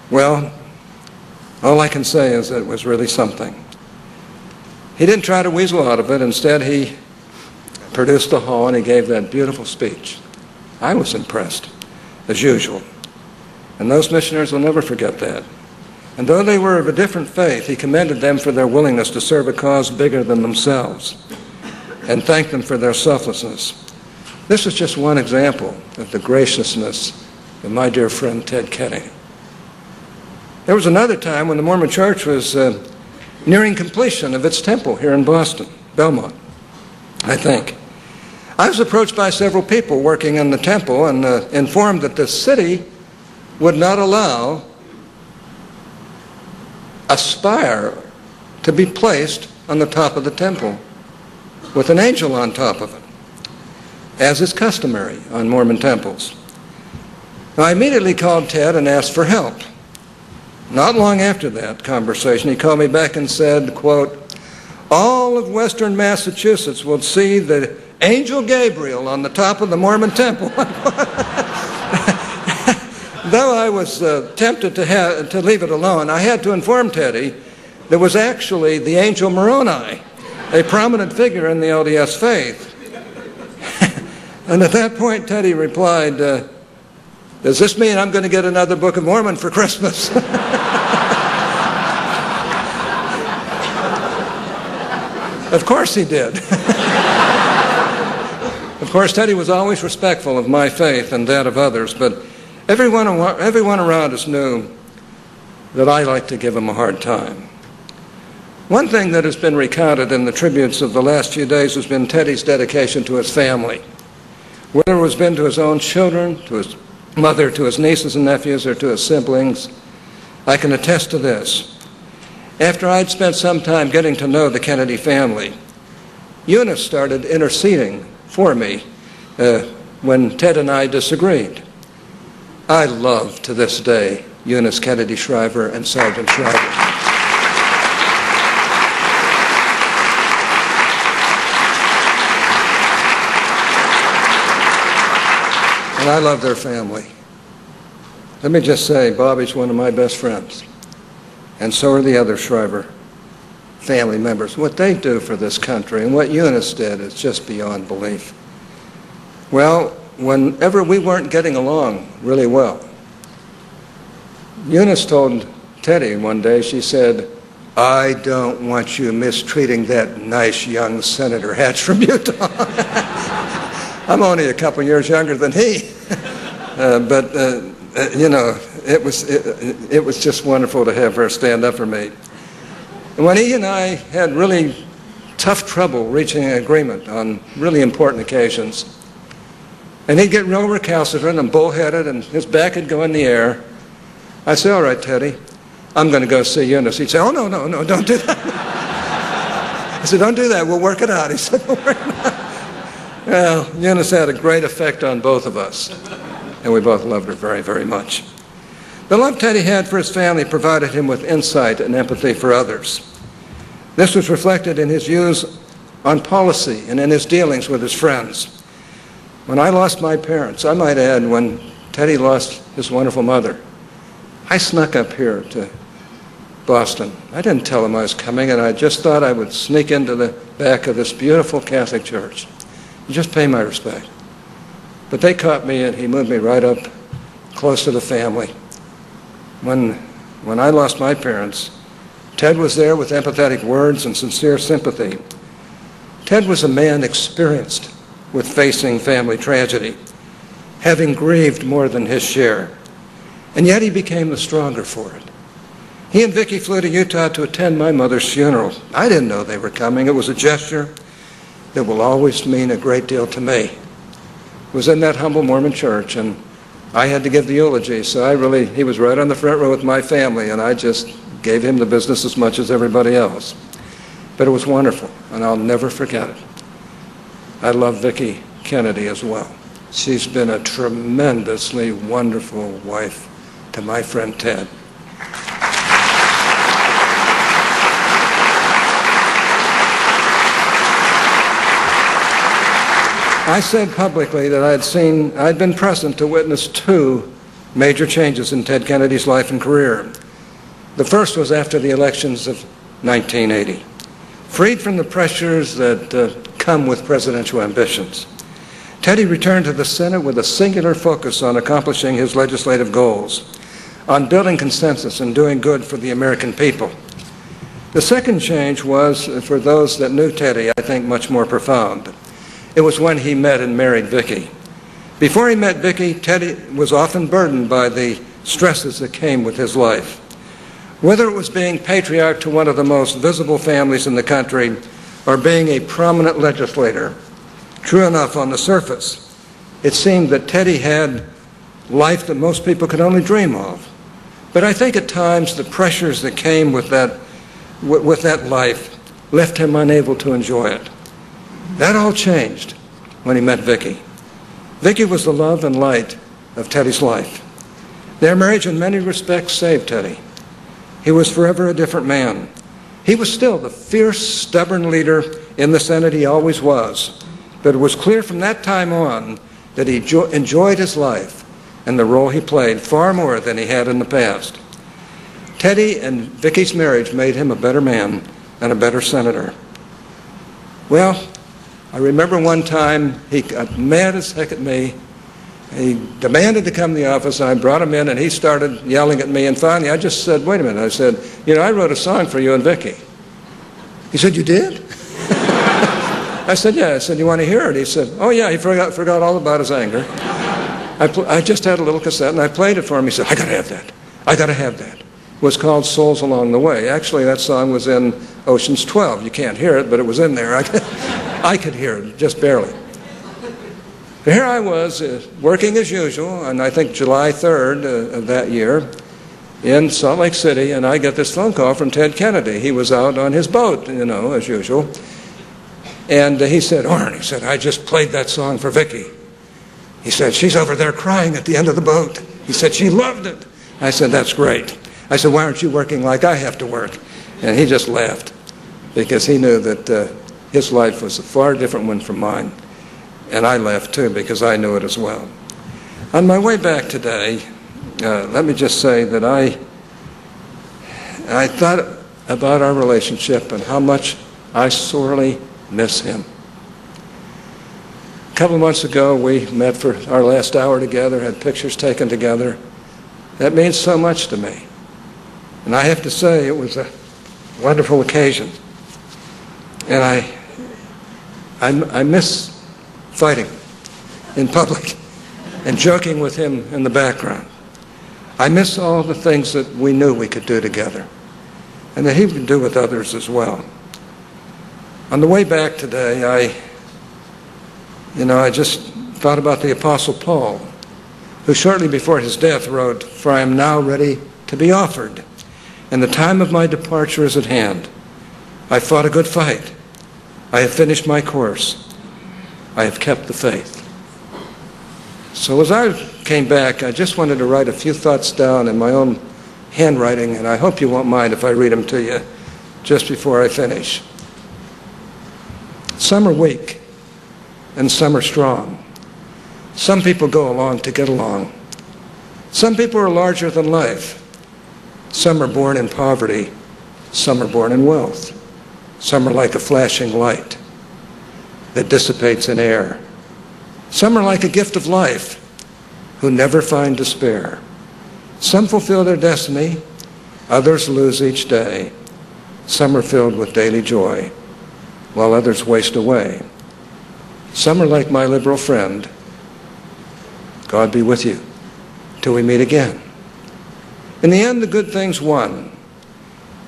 Well, all I can say is that it was really something. He didn't try to weasel out of it. Instead, he produced the hall and he gave that beautiful speech. I was impressed, as usual. And those missionaries will never forget that. And though they were of a different faith, he commended them for their willingness to serve a cause bigger than themselves and thanked them for their selflessness. This is just one example of the graciousness of my dear friend Ted Kenny. There was another time when the Mormon Church was nearing completion of its temple here in Boston, Belmont, I think. I was approached by several people working in the temple and informed that the city would not allow a spire to be placed on the top of the temple with an angel on top of it, as is customary on Mormon temples. Now, I immediately called Ted and asked for help. Not long after that conversation, he called me back and said, quote, "All of Western Massachusetts will see the angel Gabriel on the top of the Mormon temple." Though I was tempted to leave it alone, I had to inform Teddy there was actually the angel Moroni, a prominent figure in the LDS faith. And at that point, Teddy replied, "Does this mean I'm going to get another Book of Mormon for Christmas?" Of course he did. Of course, Teddy was always respectful of my faith and that of others, but everyone around us knew that I liked to give him a hard time. One thing that has been recounted in the tributes of the last few days has been Teddy's dedication to his family. Whether it was been to his own children, to his mother, to his nieces and nephews, or to his siblings, I can attest to this. After I'd spent some time getting to know the Kennedy family, Eunice started interceding for me when Ted and I disagreed. I love, to this day, Eunice Kennedy Shriver and Sergeant Shriver. And I love their family. Let me just say, Bobby's one of my best friends. And so are the other Shriver family members. What they do for this country and what Eunice did is just beyond belief. Well, whenever we weren't getting along really well, Eunice told Teddy one day, she said, "I don't want you mistreating that nice young Senator Hatch from Utah." I'm only a couple years younger than he. But it was just wonderful to have her stand up for me. And when he and I had really tough trouble reaching an agreement on really important occasions, and he'd get real recalcitrant and bullheaded and his back would go in the air, I'd say, "All right, Teddy, I'm going to go see Eunice." He'd say, "Oh, no, don't do that." I said, "Don't do that, we'll work it out." He said, "We'll work it out." Well, Eunice had a great effect on both of us, and we both loved her very, very much. The love Teddy had for his family provided him with insight and empathy for others. This was reflected in his views on policy and in his dealings with his friends. When I lost my parents, I might add, when Teddy lost his wonderful mother, I snuck up here to Boston. I didn't tell him I was coming, and I just thought I would sneak into the back of this beautiful Catholic church and just pay my respect. But they caught me, and he moved me right up close to the family. When I lost my parents, Ted was there with empathetic words and sincere sympathy. Ted was a man experienced with facing family tragedy, having grieved more than his share, and yet he became the stronger for it. He and Vicki flew to Utah to attend my mother's funeral. I didn't know they were coming. It was a gesture that will always mean a great deal to me. It was in that humble Mormon church, and I had to give the eulogy, so he was right on the front row with my family, and I just gave him the business as much as everybody else. But it was wonderful, and I'll never forget it. I love Vicki Kennedy as well. She's been a tremendously wonderful wife to my friend Ted. I said publicly that I'd been present to witness 2 major changes in Ted Kennedy's life and career. The first was after the elections of 1980. Freed from the pressures that come with presidential ambitions, Teddy returned to the Senate with a singular focus on accomplishing his legislative goals, on building consensus and doing good for the American people. The second change was, for those that knew Teddy, I think much more profound. It was when he met and married Vicki. Before he met Vicki, Teddy was often burdened by the stresses that came with his life. Whether it was being patriarch to one of the most visible families in the country or being a prominent legislator, true enough, on the surface, it seemed that Teddy had life that most people could only dream of. But I think at times the pressures that came with that life left him unable to enjoy it. That all changed when he met Vicki. Vicki was the love and light of Teddy's life. Their marriage in many respects saved Teddy. He was forever a different man. He was still the fierce, stubborn leader in the Senate he always was. But it was clear from that time on that he enjoyed his life and the role he played far more than he had in the past. Teddy and Vicki's marriage made him a better man and a better senator. Well, I remember one time he got mad as heck at me. He demanded to come to the office. I brought him in, and he started yelling at me. And finally, I just said, wait a minute. I said, I wrote a song for you and Vicki. He said, you did? I said, yeah. I said, you want to hear it? He said, oh, yeah. He forgot all about his anger. I just had a little cassette, and I played it for him. He said, I got to have that. I got to have that. It was called Souls Along the Way. Actually, that song was in Ocean's 12. You can't hear it, but it was in there. I could hear it, just barely. Here I was, working as usual, and I think July 3rd of that year in Salt Lake City, and I get this phone call from Ted Kennedy. He was out on his boat, as usual. And he said, Orrin, he said, I just played that song for Vicki. He said, she's over there crying at the end of the boat. He said, she loved it. I said, that's great. I said, why aren't you working like I have to work? And he just laughed because he knew that his life was a far different one from mine. And I laughed too because I knew it as well. On my way back today, let me just say that I thought about our relationship and how much I sorely miss him. A couple of months ago, we met for our last hour together, had pictures taken together. That means so much to me. And I have to say, it was a wonderful occasion. And I miss fighting in public and joking with him in the background. I miss all the things that we knew we could do together and that he would do with others as well. On the way back today, I just thought about the Apostle Paul, who shortly before his death wrote, "For I am now ready to be offered, and the time of my departure is at hand. I fought a good fight. I have finished my course. I have kept the faith." So as I came back, I just wanted to write a few thoughts down in my own handwriting, and I hope you won't mind if I read them to you just before I finish. Some are weak, and some are strong. Some people go along to get along. Some people are larger than life. Some are born in poverty. Some are born in wealth. Some are like a flashing light that dissipates in air. Some are like a gift of life who never find despair. Some fulfill their destiny. Others lose each day. Some are filled with daily joy, while others waste away. Some are like my liberal friend. God be with you till we meet again. In the end, the good things won.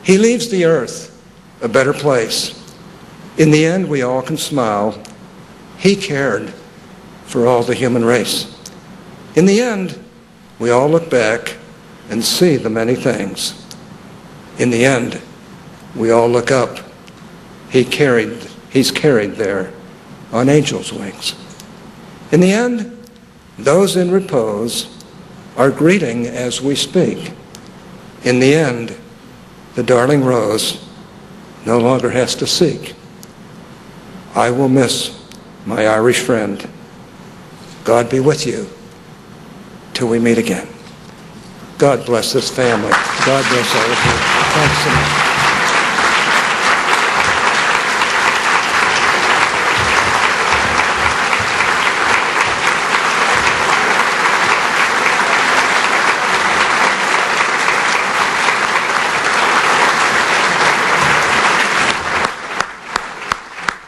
He leaves the earth a better place. In the end, we all can smile. He cared for all the human race. In the end, we all look back and see the many things. In the end, we all look up. He's carried there on angels' wings. In the end, those in repose are greeting as we speak. In the end, the darling rose no longer has to seek. I will miss my Irish friend. God be with you till we meet again. God bless this family. God bless all of you. Thanks so much.